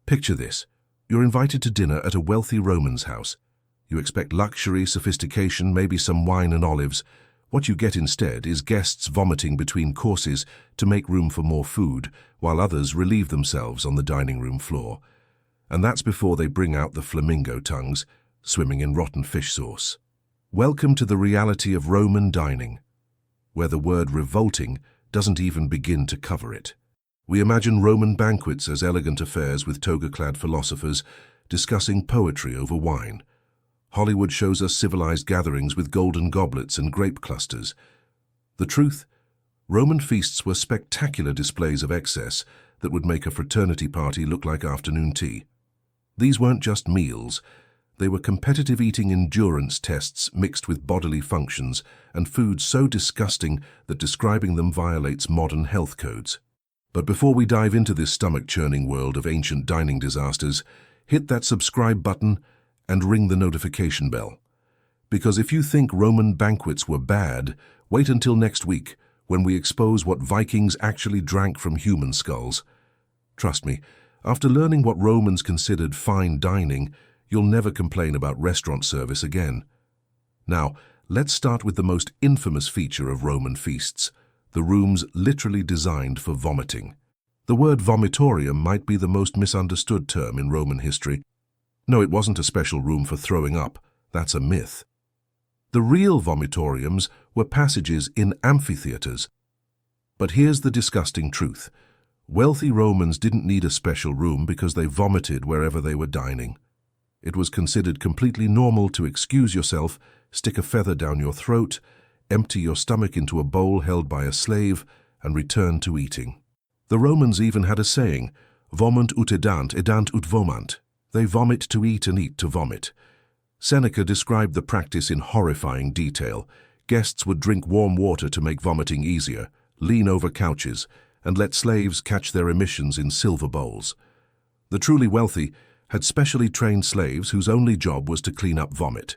Picture this. You're invited to dinner at a wealthy Roman's house. You expect luxury, sophistication, maybe some wine and olives. What you get instead is guests vomiting between courses to make room for more food, while others relieve themselves on the dining room floor. And that's before they bring out the flamingo tongues, swimming in rotten fish sauce. Welcome to the reality of Roman dining, where the word revolting doesn't even begin to cover it. We imagine Roman banquets as elegant affairs with toga-clad philosophers discussing poetry over wine. Hollywood shows us civilized gatherings with golden goblets and grape clusters. The truth? Roman feasts were spectacular displays of excess that would make a fraternity party look like afternoon tea. These weren't just meals. They were competitive eating endurance tests mixed with bodily functions and food so disgusting that describing them violates modern health codes. But before we dive into this stomach-churning world of ancient dining disasters, hit that subscribe button and ring the notification bell. Because if you think Roman banquets were bad, wait until next week when we expose what Vikings actually drank from human skulls. Trust me, after learning what Romans considered fine dining, you'll never complain about restaurant service again. Now, let's start with the most infamous feature of Roman feasts, the rooms literally designed for vomiting. The word vomitorium might be the most misunderstood term in Roman history. No, it wasn't a special room for throwing up. That's a myth. The real vomitoriums were passages in amphitheaters. But here's the disgusting truth. Wealthy Romans didn't need a special room because they vomited wherever they were dining. It was considered completely normal to excuse yourself, stick a feather down your throat, empty your stomach into a bowl held by a slave, and return to eating. The Romans even had a saying, vomunt ut edant ut vomant. They vomit to eat and eat to vomit. Seneca described the practice in horrifying detail. Guests would drink warm water to make vomiting easier, lean over couches, and let slaves catch their emissions in silver bowls. The truly wealthy had specially trained slaves whose only job was to clean up vomit.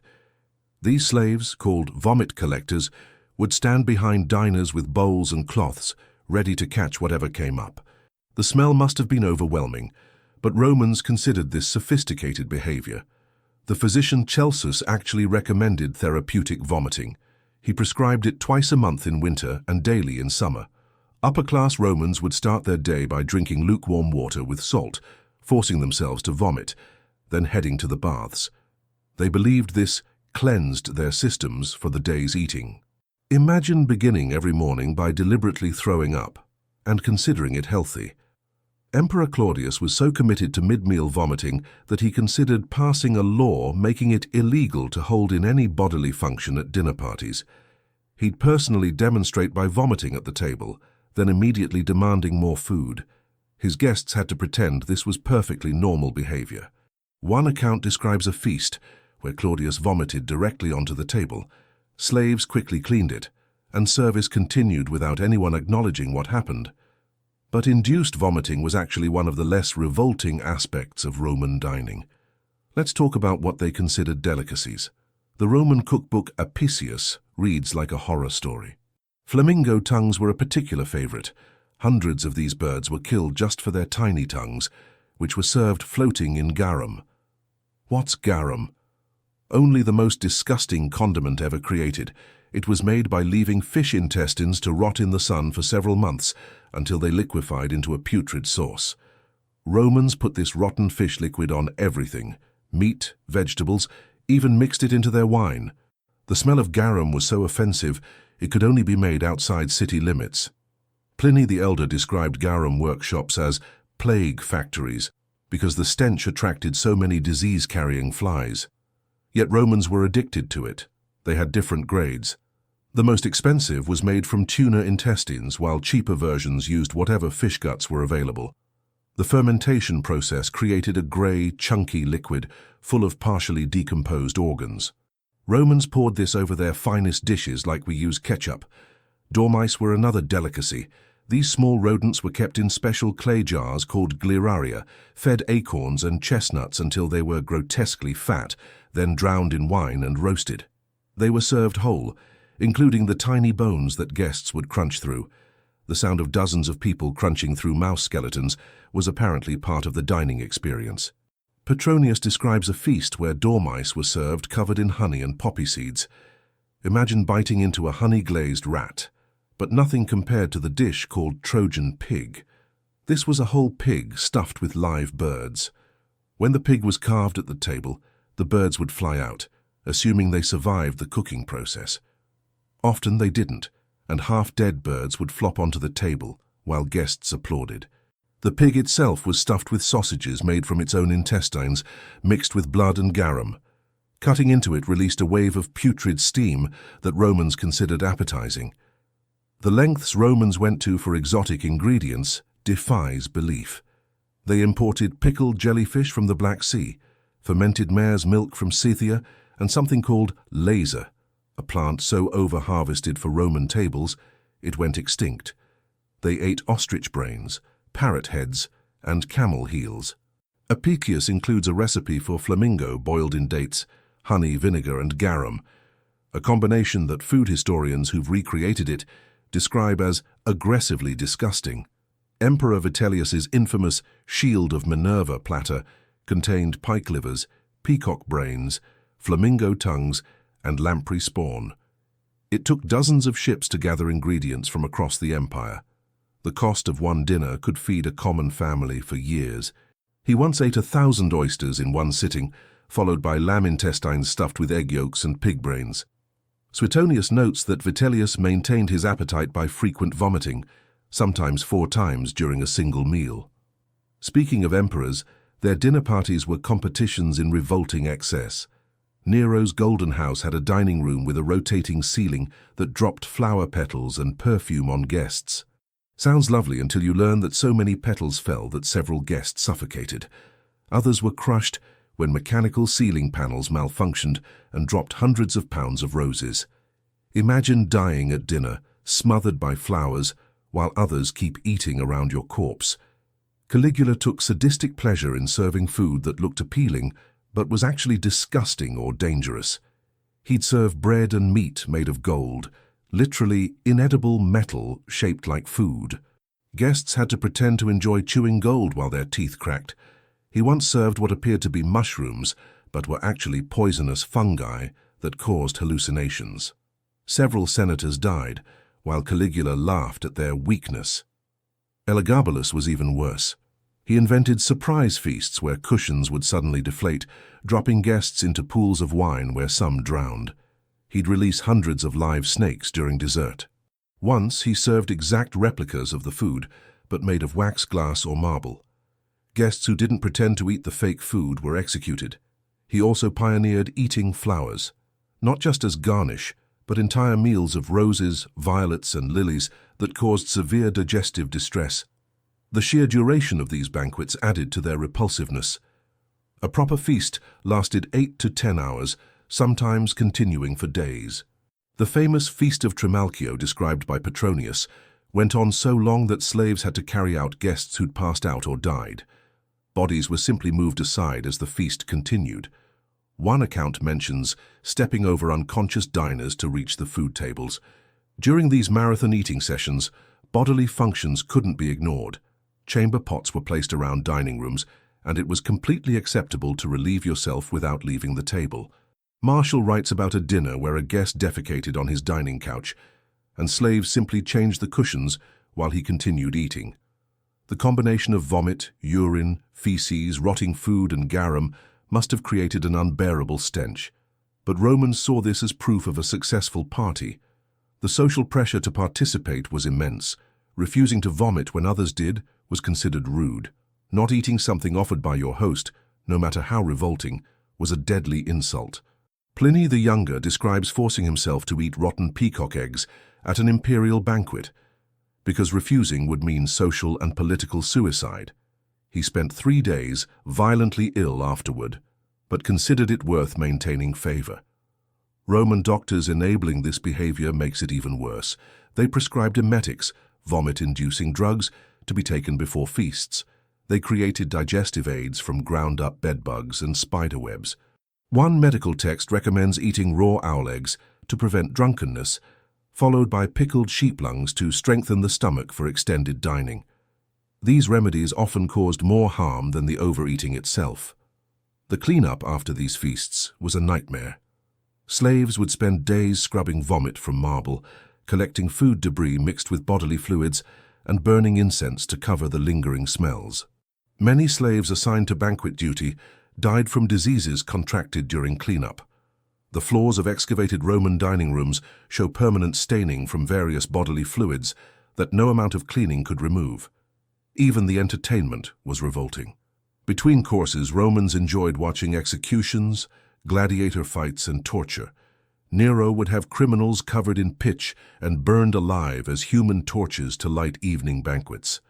These slaves, called vomit collectors, would stand behind diners with bowls and cloths, ready to catch whatever came up. The smell must have been overwhelming, but Romans considered this sophisticated behavior. The physician Celsus actually recommended therapeutic vomiting. He prescribed it twice a month in winter and daily in summer. Upper-class Romans would start their day by drinking lukewarm water with salt, forcing themselves to vomit, then heading to the baths. They believed this cleansed their systems for the day's eating. Imagine beginning every morning by deliberately throwing up and considering it healthy. Emperor Claudius was so committed to mid-meal vomiting that he considered passing a law making it illegal to hold in any bodily function at dinner parties. He'd personally demonstrate by vomiting at the table, then immediately demanding more food. His guests had to pretend this was perfectly normal behavior. One account describes a feast where Claudius vomited directly onto the table. Slaves quickly cleaned it, and service continued without anyone acknowledging what happened. But induced vomiting was actually one of the less revolting aspects of Roman dining. Let's talk about what they considered delicacies. The Roman cookbook Apicius reads like a horror story. Flamingo tongues were a particular favorite. Hundreds of these birds were killed just for their tiny tongues, which were served floating in garum. What's garum? Only the most disgusting condiment ever created. It was made by leaving fish intestines to rot in the sun for several months until they liquefied into a putrid sauce. Romans put this rotten fish liquid on everything, meat, vegetables, even mixed it into their wine. The smell of garum was so offensive it could only be made outside city limits. Pliny the Elder described garum workshops as plague factories because the stench attracted so many disease-carrying flies. Yet Romans were addicted to it. They had different grades. The most expensive was made from tuna intestines, while cheaper versions used whatever fish guts were available. The fermentation process created a grey, chunky liquid full of partially decomposed organs. Romans poured this over their finest dishes like we use ketchup. Dormice were another delicacy. These small rodents were kept in special clay jars called gliraria, fed acorns and chestnuts until they were grotesquely fat, then drowned in wine and roasted. They were served whole, including the tiny bones that guests would crunch through. The sound of dozens of people crunching through mouse skeletons was apparently part of the dining experience. Petronius describes a feast where dormice were served covered in honey and poppy seeds. Imagine biting into a honey-glazed rat, but nothing compared to the dish called Trojan pig. This was a whole pig stuffed with live birds. When the pig was carved at the table, the birds would fly out, assuming they survived the cooking process. Often they didn't, and half-dead birds would flop onto the table while guests applauded. The pig itself was stuffed with sausages made from its own intestines, mixed with blood and garum. Cutting into it released a wave of putrid steam that Romans considered appetizing. The lengths Romans went to for exotic ingredients defies belief. They imported pickled jellyfish from the Black Sea, fermented mare's milk from Scythia, and something called laser, a plant so over-harvested for Roman tables it went extinct. They ate ostrich brains, parrot heads, and camel heels. Apicius includes a recipe for flamingo boiled in dates, honey, vinegar, and garum, a combination that food historians who've recreated it describe as aggressively disgusting. Emperor Vitellius's infamous Shield of Minerva platter contained pike livers, peacock brains, flamingo tongues, and lamprey spawn. It took dozens of ships to gather ingredients from across the empire. The cost of one dinner could feed a common family for years. He once ate 1,000 oysters in one sitting, followed by lamb intestines stuffed with egg yolks and pig brains. Suetonius notes that Vitellius maintained his appetite by frequent vomiting, sometimes 4 times during a single meal. Speaking of emperors, their dinner parties were competitions in revolting excess. Nero's Golden House had a dining room with a rotating ceiling that dropped flower petals and perfume on guests. Sounds lovely until you learn that so many petals fell that several guests suffocated. Others were crushed when mechanical ceiling panels malfunctioned and dropped hundreds of pounds of roses. Imagine dying at dinner, smothered by flowers, while others keep eating around your corpse. Caligula took sadistic pleasure in serving food that looked appealing, but was actually disgusting or dangerous. He'd serve bread and meat made of gold, literally inedible metal shaped like food. Guests had to pretend to enjoy chewing gold while their teeth cracked. He once served what appeared to be mushrooms, but were actually poisonous fungi that caused hallucinations. Several senators died, while Caligula laughed at their weakness. Elagabalus was even worse. He invented surprise feasts where cushions would suddenly deflate, dropping guests into pools of wine where some drowned. He'd release hundreds of live snakes during dessert. Once he served exact replicas of the food, but made of wax, glass, or marble. Guests who didn't pretend to eat the fake food were executed. He also pioneered eating flowers, not just as garnish, but entire meals of roses, violets, and lilies that caused severe digestive distress. The sheer duration of these banquets added to their repulsiveness. A proper feast lasted 8 to 10 hours, sometimes continuing for days. The famous Feast of Trimalchio, described by Petronius, went on so long that slaves had to carry out guests who'd passed out or died. Bodies were simply moved aside as the feast continued. One account mentions stepping over unconscious diners to reach the food tables. During these marathon eating sessions, bodily functions couldn't be ignored. Chamber pots were placed around dining rooms, and it was completely acceptable to relieve yourself without leaving the table. Martial writes about a dinner where a guest defecated on his dining couch, and slaves simply changed the cushions while he continued eating. The combination of vomit, urine, feces, rotting food, and garum must have created an unbearable stench. But Romans saw this as proof of a successful party. The social pressure to participate was immense. Refusing to vomit when others did was considered rude. Not eating something offered by your host, no matter how revolting, was a deadly insult. Pliny the Younger describes forcing himself to eat rotten peacock eggs at an imperial banquet, because refusing would mean social and political suicide. He spent 3 days violently ill afterward, but considered it worth maintaining favor. Roman doctors enabling this behavior makes it even worse. They prescribed emetics, vomit-inducing drugs, to be taken before feasts. They created digestive aids from ground-up bedbugs and spider webs. One medical text recommends eating raw owl eggs to prevent drunkenness, followed by pickled sheep lungs to strengthen the stomach for extended dining. These remedies often caused more harm than the overeating itself. The cleanup after these feasts was a nightmare. Slaves would spend days scrubbing vomit from marble, collecting food debris mixed with bodily fluids, and burning incense to cover the lingering smells. Many slaves assigned to banquet duty died from diseases contracted during cleanup. The floors of excavated Roman dining rooms show permanent staining from various bodily fluids that no amount of cleaning could remove. Even the entertainment was revolting. Between courses, Romans enjoyed watching executions, gladiator fights, and torture. Nero would have criminals covered in pitch and burned alive as human torches to light evening banquets.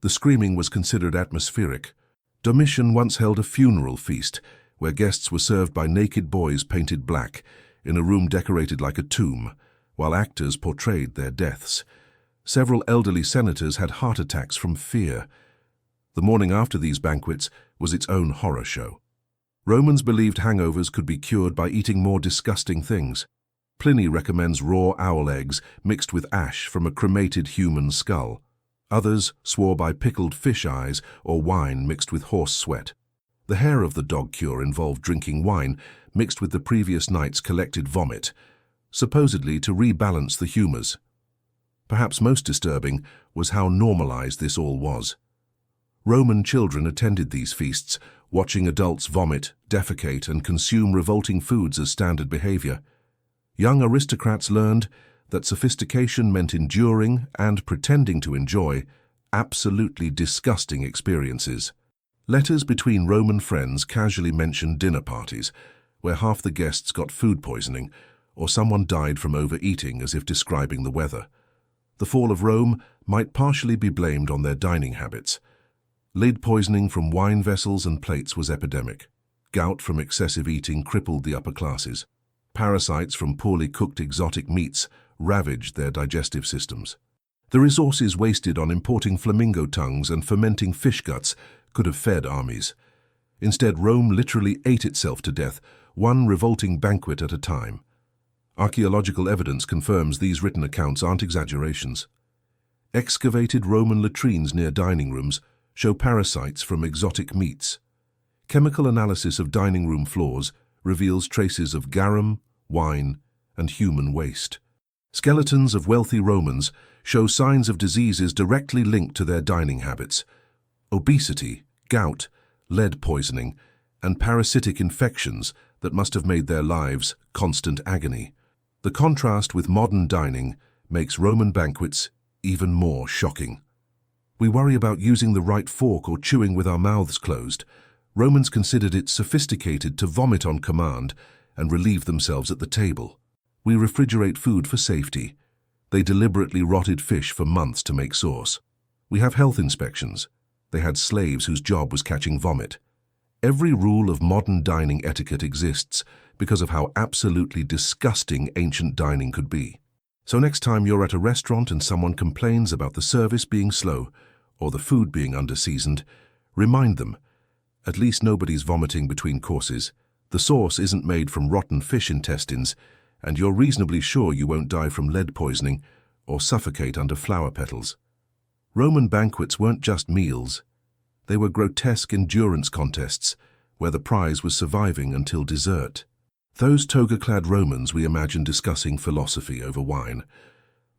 The screaming was considered atmospheric. Domitian once held a funeral feast where guests were served by naked boys painted black in a room decorated like a tomb, while actors portrayed their deaths. Several elderly senators had heart attacks from fear. The morning after these banquets was its own horror show. Romans believed hangovers could be cured by eating more disgusting things. Pliny recommends raw owl eggs mixed with ash from a cremated human skull. Others swore by pickled fish eyes or wine mixed with horse sweat. The hair of the dog cure involved drinking wine mixed with the previous night's collected vomit, supposedly to rebalance the humors. Perhaps most disturbing was how normalized this all was. Roman children attended these feasts, watching adults vomit, defecate, and consume revolting foods as standard behavior. Young aristocrats learned that sophistication meant enduring and pretending to enjoy absolutely disgusting experiences. Letters between Roman friends casually mentioned dinner parties, where half the guests got food poisoning, or someone died from overeating as if describing the weather. The fall of Rome might partially be blamed on their dining habits. Lead poisoning from wine vessels and plates was epidemic. Gout from excessive eating crippled the upper classes. Parasites from poorly cooked exotic meats ravaged their digestive systems. The resources wasted on importing flamingo tongues and fermenting fish guts could have fed armies. Instead, Rome literally ate itself to death, one revolting banquet at a time. Archaeological evidence confirms these written accounts aren't exaggerations. Excavated Roman latrines near dining rooms show parasites from exotic meats. Chemical analysis of dining room floors reveals traces of garum, wine, and human waste. Skeletons of wealthy Romans show signs of diseases directly linked to their dining habits. Obesity, gout, lead poisoning, and parasitic infections that must have made their lives constant agony. The contrast with modern dining makes Roman banquets even more shocking. We worry about using the right fork or chewing with our mouths closed. Romans considered it sophisticated to vomit on command and relieve themselves at the table. We refrigerate food for safety. They deliberately rotted fish for months to make sauce. We have health inspections. They had slaves whose job was catching vomit. Every rule of modern dining etiquette exists because of how absolutely disgusting ancient dining could be. So next time you're at a restaurant and someone complains about the service being slow or the food being underseasoned, remind them, at least nobody's vomiting between courses. The sauce isn't made from rotten fish intestines, and you're reasonably sure you won't die from lead poisoning or suffocate under flower petals. Roman banquets weren't just meals. They were grotesque endurance contests where the prize was surviving until dessert. Those toga-clad Romans we imagine discussing philosophy over wine.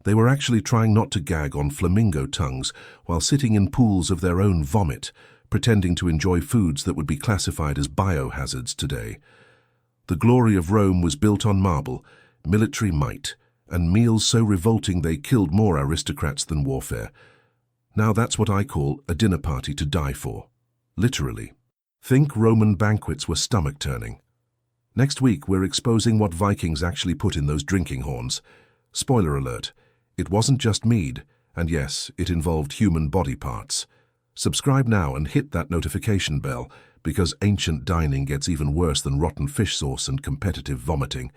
They were actually trying not to gag on flamingo tongues while sitting in pools of their own vomit, pretending to enjoy foods that would be classified as biohazards today. The glory of Rome was built on marble, military might, and meals so revolting they killed more aristocrats than warfare. Now that's what I call a dinner party to die for. Literally. Think Roman banquets were stomach-turning. Next week we're exposing what Vikings actually put in those drinking horns. Spoiler alert, it wasn't just mead, and yes, it involved human body parts. Subscribe now and hit that notification bell, because ancient dining gets even worse than rotten fish sauce and competitive vomiting.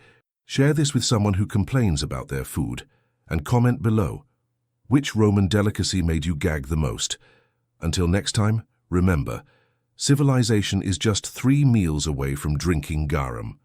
Share this with someone who complains about their food, and comment below. Which Roman delicacy made you gag the most? Until next time, remember, civilization is just 3 meals away from drinking garum.